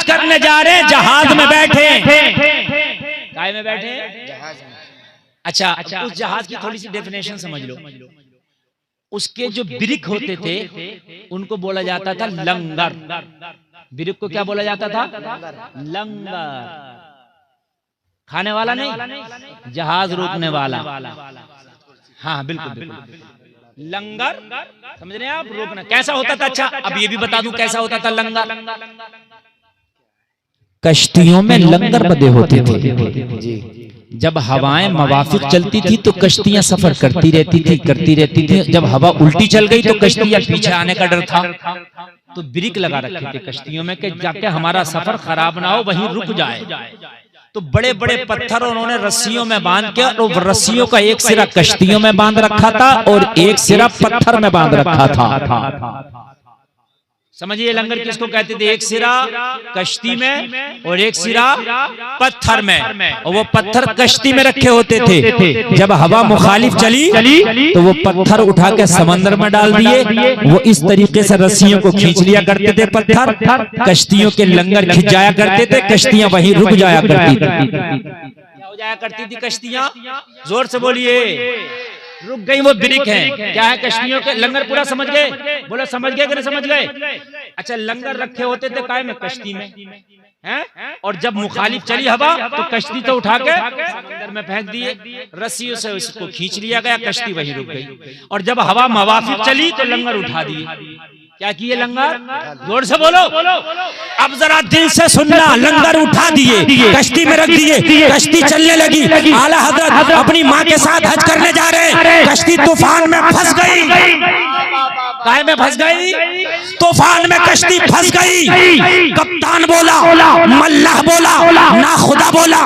करने जा रहे हैं, जहाज में बैठे, काय में बैठे, जहाज में। अच्छा उस जहाज की थोड़ी सी डेफिनेशन समझ लो। उसके जो ब्रिक होते थे उनको बोला जाता था लंगर। ब्रिक को क्या बोला जाता था? लंगर। खाने वाला नहीं, जहाज रोकने वाला। हाँ बिल्कुल बिल्कुल, लंगर समझ रहे हैं आप, रोकना। कैसा होता था? अच्छा अब ये भी बता दूं कैसा होता था लंगर। कश्तियों में लंगर बंधे होते थे जी। जब हवाएं मवाफिक चलती थी तो कश्तियां सफर करती रहती थी। जब हवा उल्टी चल गई तो कश्तियां पीछे आने का डर था, तो ब्रिक लगा रखे थे कश्तियों में कि जाके हमारा सफर खराब ना हो, वहीं रुक जाए। तो बड़े बड़े पत्थर उन्होंने रस्सियों में बांध के, और रस्सियों का एक सिरा कश्तियों में बांध रखा था और एक सिरा पत्थर में बांध रखा था। समझिए लंगर किसको कहते थे? एक सिरा कश्ती में और एक सिरा पत्थर में, और वो पत्थर कश्ती में रखे होते थे। जब हवा मुखालिफ चली तो वो पत्थर उठा के समंदर में डाल दिए। वो इस तरीके से रस्सियों को खींच लिया करते थे पत्थर, कश्तियों के लंगर खिंच जाया करते थे, कश्तियां वहीं रुक जाया करती थी। क्या हो जाया करती थी कश्तियां? जोर से बोलिए। रुक गई, वो ब्रिक है। क्या है? कश्तियों के लंगर। पूरा समझ गए? बोलो समझ गए कि नहीं समझ गए? अच्छा लंगर रखे होते थे काय में? कश्ती में हैं? और जब मुखालिफ चली हवा तो कश्ती तो उठा के समंदर में फेंक दिए, रस्सियों से उसको खींच लिया गया, कश्ती वहीं रुक गई। और जब हवा मवाफिक चली तो लंगर उठा दिए। क्या किए? लंगर। जोर से बोलो। अब जरा दिल से सुनना, लंगर उठा दिए, कश्ती में रख दिए, कश्ती चलने लगी। आला हजरत अपनी माँ के साथ हज करने जा रहे हैं, कश्ती तूफान में फंस गई। काहे में फंस गई? तूफान में कश्ती फंस गई। कप्तान बोला, मल्लाह बोला, ना खुदा बोला,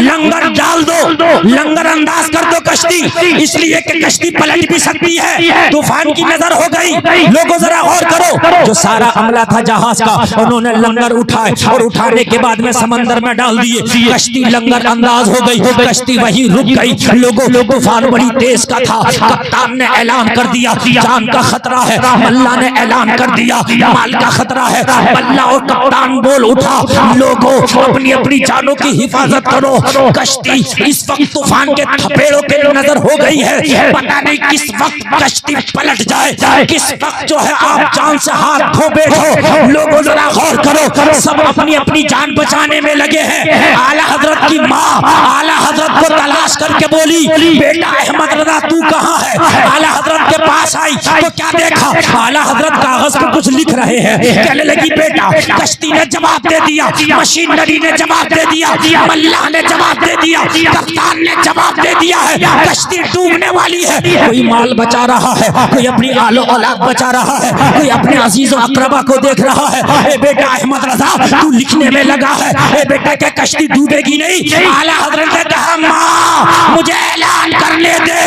लंगर डाल दो, लंगर अंदाज कर दो कश्ती, इसलिए कि कश्ती पलट भी सकती है। तूफान की नजर हो गई। लोगों जरा गौर करो, जो सारा अमला था जहाज का, उन्होंने लंगर उठाए और उठाने के बाद में समंदर में डाल दिए। कश्ती लंगर अंदाज हो गई, कश्ती वहीं रुक गई। लोगों तूफान बड़ी तेज का था। कप्तान ने ऐलान कर दिया जान का खतरा है। मल्ला ने ऐलान कर दिया माल का खतरा है। मल्ला और कप्तान बोल उठा, लोगों अपनी अपनी जानों की हिफाजत करो। कश्ती इस वक्त तूफान के थपेड़ों के नजर हो गई है, पता नहीं किस वक्त कश्ती पलट जाए, किस वक्त जो है आप जान से हाथ धो बैठो। लोगों जरा गौर करो, सब अपनी अपनी जान बचाने में लगे हैं। आला हजरत की माँ आला हजरत को तलाश करके बोली, बेटा अहमद रजा तू कहाँ है? आला हजरत के पास आई तो क्या देखा? आला हजरत कागज पर कुछ लिख रहे हैं। कहने लगी बेटा, कश्ती ने जवाब दे दिया, मशीनरी ने जवाब दे दिया, मल्लाह ने जवाब दे दिया, कप्तान ने जवाब दे दिया है, कश्ती डूबने वाली है। कोई माल बचा रहा है, कोई अपनी आलो औलाद बचा रहा है, कोई अपने अजीजों अकरबा को देख रहा है। ए बेटा अहमद रजा तू लिखने में लगा है, ए बेटा क्या कश्ती डूबेगी नहीं? आला हजरत ने कहा माँ मुझे ऐलान करने दे,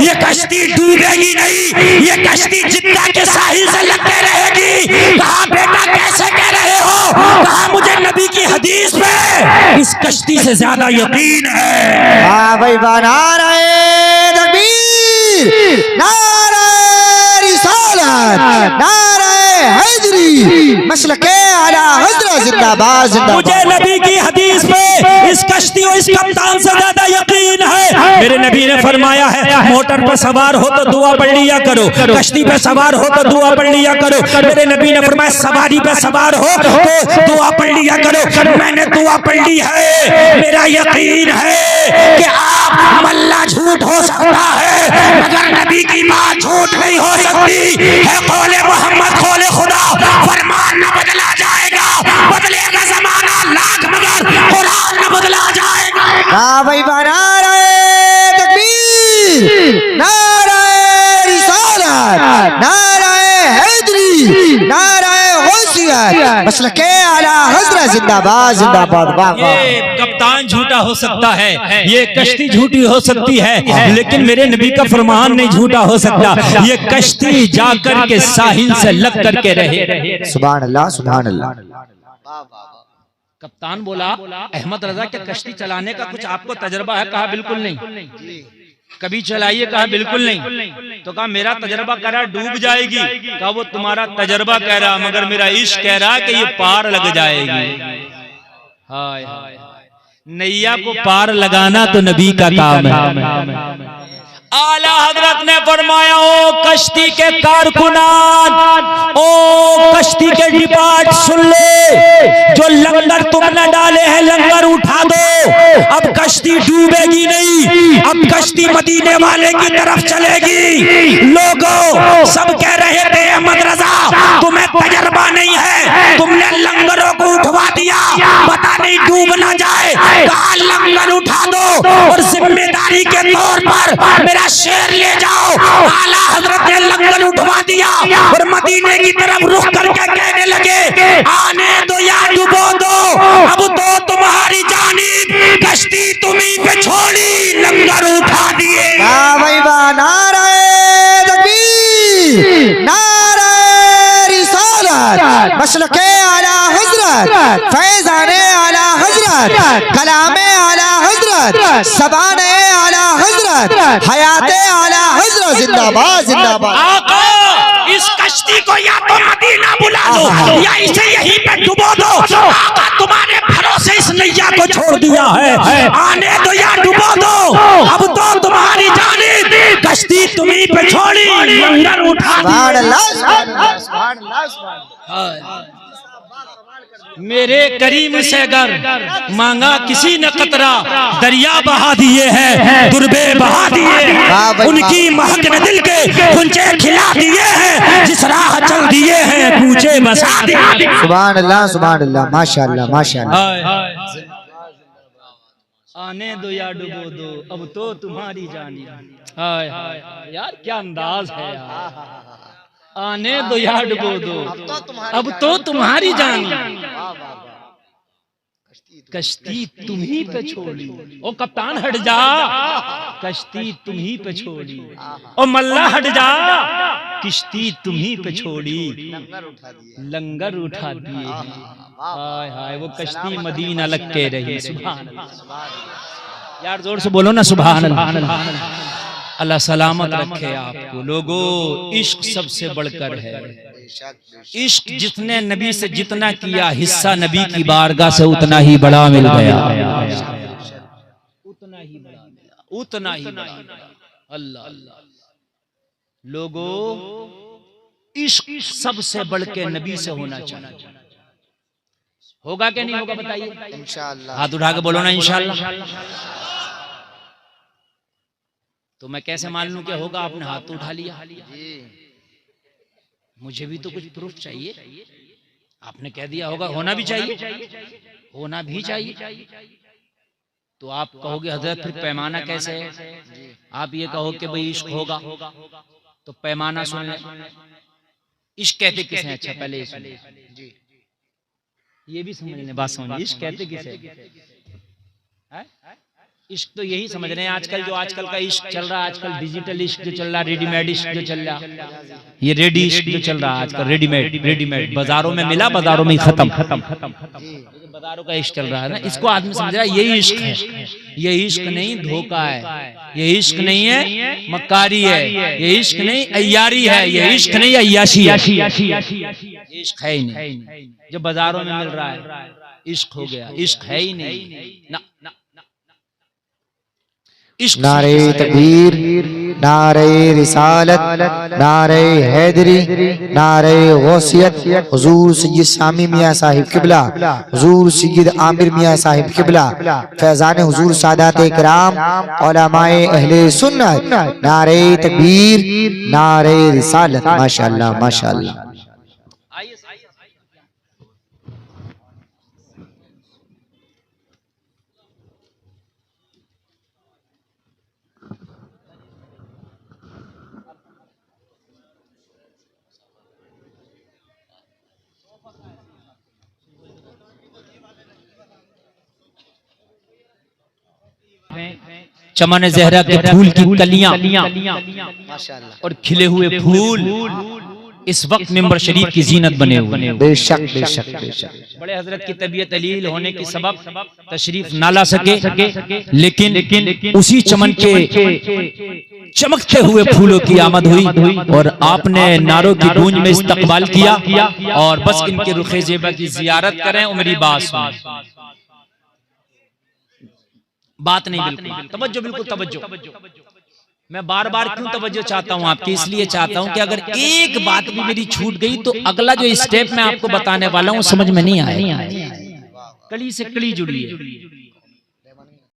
ये कश्ती डूबेगी नहीं, ये कश्ती जिद्दा के साहिल से लगते रहेगी। कहा बेटा कैसे कह रहे हो? कहा मुझे नबी की हदीस पे इस कश्ती से ज्यादा यकीन है। हाँ भाई, नारे तकबीर, नारे रिसालत, नारे हैदरी, मसलके आला हजरत जिंदाबाद जिंदाबाद। मुझे नबी की हदीस पे इस कश्ती और इस कप्तान से ज्यादा यकीन है। मेरे नबी ने फरमाया है मोटर पर सवार हो तो दुआ पढ़ लिया करो, कश्ती पे सवार हो तो दुआ पढ़ लिया करो। मेरे नबी ने फरमाया सवारी पे सवार हो तो दुआ पढ़ लिया करो। मैंने दुआ पढ़ ली है। मेरा यकीन है कि आप मल्ला झूठ हो सकता है मगर नबी की बात झूठ नहीं हो सकती है। कौले मोहम्मद कौले खुदा, फरमान न बदला जाएगा, बदलेगा जमाना लाख मगर कुरान न बदला जाएगा। हाँ भाई, नारे तकबीर, नारे रिसालत, नारे हैदरी, नारे गौसियत, मसलके आला हजरत जिंदाबाद जिंदाबाद। ये कप्तान झूठा हो सकता है, ये कश्ती झूठी हो सकती है, लेकिन मेरे नबी का फरमान नहीं झूठा हो सकता। ये कश्ती जाकर के साहिल से लग करके रहे। सुभान अल्लाह, सुभान अल्लाह। कप्तान बोला अहमद रजा के कश्ती चलाने का कुछ आपको तजर्बा है? कहा बिल्कुल नहीं। कभी चलाइए? कहा बिल्कुल नहीं। तो कहा मेरा तजर्बा कह रहा डूब जाएगी। कहा वो तुम्हारा तजर्बा कह रहा, मगर मेरा इश्क कह रहा कि ये पार लग जाएगी। हाय हाय, नैया को पार लगाना तो नबी का काम है। आला हजरत ने फरमाया, ओ कश्ती के कारकुनान, ओ कश्ती के डिपार्ट सुन ले, जो लंगर तुमने डाले हैं लंगर उठा दो। अब कश्ती डूबेगी नहीं, अब कश्ती मदीने वाले की तरफ चलेगी। लोगों सब कह रहे थे अहमद रजा तुम्हें तजर्बा नहीं है, तुमने लंगरों को उठवा दिया, पता नहीं डूब ना जाए, कहा लंगर उठा दो और जिम्मेदारी के तौर पर मेरा शेर ले जाओ। आला हजरत ने लंगर उठवा दिया और मदीने की तरफ रुख करके कहने लगे, आने दो या डुबो दो, अब तो तुम्हारी जानिब, कश्ती तुम्हीं पे छोड़ी, लंगर उठा दिए। भाई वाह, नारे तकबीर, नारे रिसालत, मसलके आला हजरत, फैज़ाने आला हजरत, कलामे आला हजरत, ज़बाने आला हजरत, हयाते आला हजरत, जिंदाबाद जिंदाबाद। आका, इस कश्ती को या तो मदीना बुला लो या इसे यहीं पे डुबो दो। आका तुम्हारे भरोसे इस नैया को छोड़ दिया है, आने दो या डुबो दो, अब तो तुम्हारी जानिब, कश्ती तुम्हीं पे छोड़ी, लंगर उठा दिया। मेरे करीम से अगर मांगा किसी ने कतरा, दरिया बहा दिए हैं, दुर्बे बहा दिए हैं, उनकी महक ने दिल के कुंचे खिला दिए हैं, जिस राह चल दिए हैं कूचे बसा दिए। सुभान अल्लाह, सुभान अल्लाह, माशाअल्लाह माशाअल्लाह। आने दो या डुबो दो, अब तो तुम्हारी जानी। हाय हाय यार, क्या अंदाज है यार। आने दो या डुबो दो, अब तो तुम्हारी जानी, कश्ती तुम्हीं पे छोड़ी। ओ कप्तान हट जा, कश्ती तुम्हीं पे छोड़ी। ओ मल्ला हट जा, किश्ती तुम्हीं पे छोड़ी, लंगर उठा दिए। हाय हाय, वो कश्ती मदीना लग के रही। सुभान अल्लाह यार, जोर से बोलो ना सुभान अल्लाह। अल्लाह सलामत रखे आपको। लोगों, इश्क सबसे बढ़कर है। इश्क जितने नबी से जितना किया हिस्सा नबी की बारगाह से उतना ही बड़ा मिल गया, उतना ही बड़ा मिला, उतना ही बड़ा मिला। अल्लाह अल्लाह। लोगों, इश्क सबसे बढ़ के नबी से होना चाहिए। होगा क्या नहीं होगा बताइए? इंशाअल्लाह। हाथ उठा के बोलो ना इंशाअल्लाह। तो मैं कैसे मान लूं क्या होगा? आपने हाथ तो उठा लिया, मुझे भी तो कुछ प्रूफ चाहिए। आपने कह दिया होगा, होना भी चाहिए, होना भी चाहिए। तो आप कहोगे हजरत फिर पैमाना कैसे है? आप ये कहो कि भाई इश्क होगा तो पैमाना सुन ले। इश्क कहते किसे? अच्छा पहले ये भी समझ लें, बात समझ। इश्क कहते किसे? इश्क तो यही समझ रहे हैं आजकल, जो आजकल का इश्क चल रहा है, आजकल डिजिटल इश्क जो चल रहा है, रेडीमेड इश्क जो चल रहा है, ये रेडी इश्क जो चल रहा है आजकल, रेडीमेड बाजारों में मिला, बाजारों में खत्म। बाजारों का इश्क चल रहा है ना, इसको आदमी समझ रहा है यही इश्क है। ये इश्क नहीं धोखा है, ये इश्क नहीं है मक्कारी है, ये इश्क नहीं अय्यारी है, ये इश्क नहीं अय्याशी है, इश्क है ही नहीं। जो बाजारों में मिल रहा है इश्क हो गया, इश्क है ही नहीं ना। नारे तकबीर, नारे रिसालत, नारे हैदरी, नारे गौसियत, हुजूर सैयद सामी मियाँ साहिब किबला, हुजूर सैयद आमिर मियाँ साहिब किबला, फैजान हुजूर सादात इकराम, उलमाए अहले सुन्नत। नारे तकबीर, नारे रिसालत। माशाअल्लाह माशाअल्लाह। चमन ज़हरा के फूल की कलियां और खिले हुए फूल इस वक्त मिंबर शरीफ की जीनत बने हुए। बेशक बेशक बेशक। बड़े हजरत की तबीयत अलील होने के सबब तशरीफ ना ला सके, लेकिन उसी चमन के चमकते हुए फूलों की आमद हुई और आपने नारों की गूंज में इस्तकबाल किया। और बस इनके रुखे ज़ेबा की जियारत करें और मेरी बात सुनें। बात नहीं, बिल्कुल तवज्जो, बिल्कुल तवज्जो। मैं बार बार क्यों तवज्जो चाहता हूं आपकी, इसलिए चाहता हूं कि अगर एक बात भी मेरी छूट गई तो अगला जो स्टेप मैं आपको बताने वाला हूं समझ में नहीं आएगा। कली से कली जुड़ी है।